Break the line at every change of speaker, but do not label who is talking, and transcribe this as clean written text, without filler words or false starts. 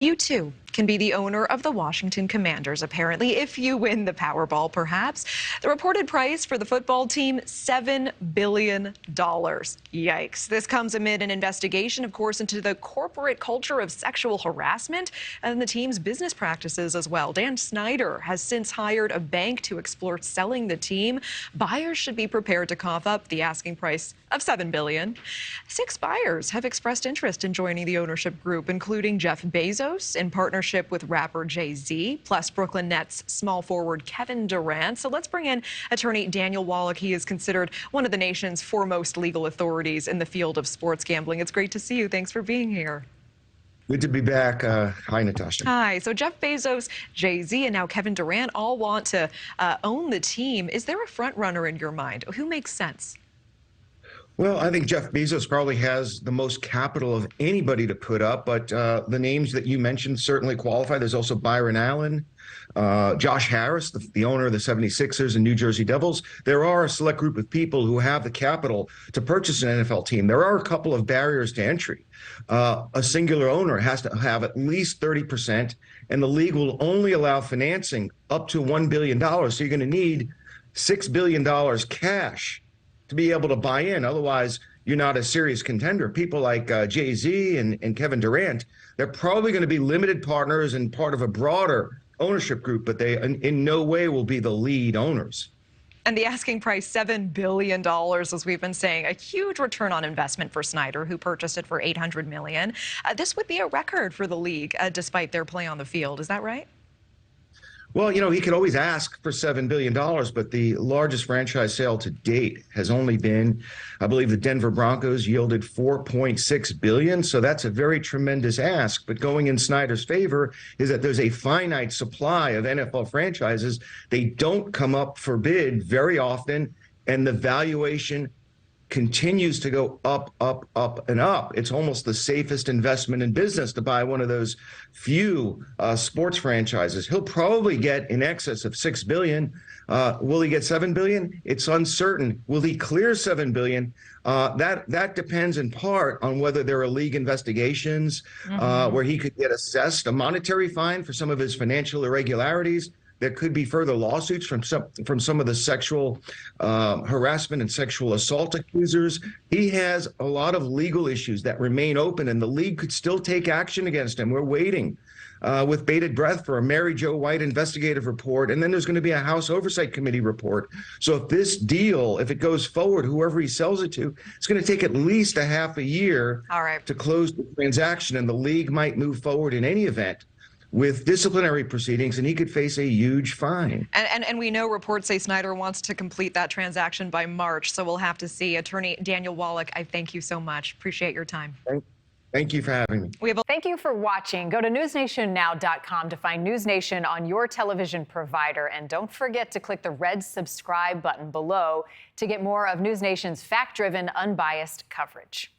You too can be the owner of the Washington Commanders, apparently, if you win the Powerball, perhaps. The reported price for the football team, $7 billion. Yikes. This comes amid an investigation, of course, into the corporate culture of sexual harassment and the team's business practices as well. Dan Snyder has since hired a bank to explore selling the team. Buyers should be prepared to cough up the asking price of $7 billion. 6 buyers have expressed interest in joining the ownership group, including Jeff Bezos, in partnership with rapper Jay-Z, plus Brooklyn Nets small forward Kevin Durant. So let's bring in attorney Daniel Wallach. He is considered one of the nation's foremost legal authorities in the field of sports gambling. It's great to see you. Thanks for being here.
Good to be back. Hi, Natasha.
Hi. So Jeff Bezos, Jay-Z, and now Kevin Durant all want to own the team. Is there a front runner in your mind? Who makes sense?
Well, I think Jeff Bezos probably has the most capital of anybody to put up, but the names that you mentioned certainly qualify. There's also Byron Allen, Josh Harris, the owner of the 76ers and New Jersey Devils. There are a select group of people who have the capital to purchase an NFL team. There are a couple of barriers to entry. A singular owner has to have at least 30%, and the league will only allow financing up to $1 billion. So you're going to need $6 billion cash to be able to buy in. Otherwise, you're not a serious contender. People like Jay-Z and Kevin Durant, they're probably going to be limited partners and part of a broader ownership group, but they in no way will be the lead owners.
And the asking price, $7 billion, as we've been saying, a huge return on investment for Snyder, who purchased it for $800 million. This would be a record for the league, despite their play on the field. Is that right?
Well, you know, he could always ask for $7 billion, but the largest franchise sale to date has only been, I believe the Denver Broncos yielded $4.6 billion. So that's a very tremendous ask. But going in Snyder's favor is that there's a finite supply of NFL franchises. They don't come up for bid very often, and the valuation continues to go up, up, up, and up. It's almost the safest investment in business to buy one of those few sports franchises. He'll probably get in excess of $6 billion. Will he get $7 billion? It's uncertain. Will he clear $7 billion? That depends in part on whether there are league investigations where he could get assessed a monetary fine for some of his financial irregularities. There could be further lawsuits from some of the sexual harassment and sexual assault accusers. He has a lot of legal issues that remain open, and the league could still take action against him. We're waiting with bated breath for a Mary Jo White investigative report, and then there's going to be a House Oversight Committee report. So if this deal, if it goes forward, whoever he sells it to, it's going to take at least a half a year to close the transaction, and the league might move forward in any event with disciplinary proceedings, and he could face a huge fine.
And we know reports say Snyder wants to complete that transaction by March, so we'll have to see. Attorney Daniel Wallach, I thank you so much. Appreciate your time.
Thank you for having me.
Thank you for watching. Go to newsnationnow.com to find News Nation on your television provider. And don't forget to click the red subscribe button below to get more of News Nation's fact-driven, unbiased coverage.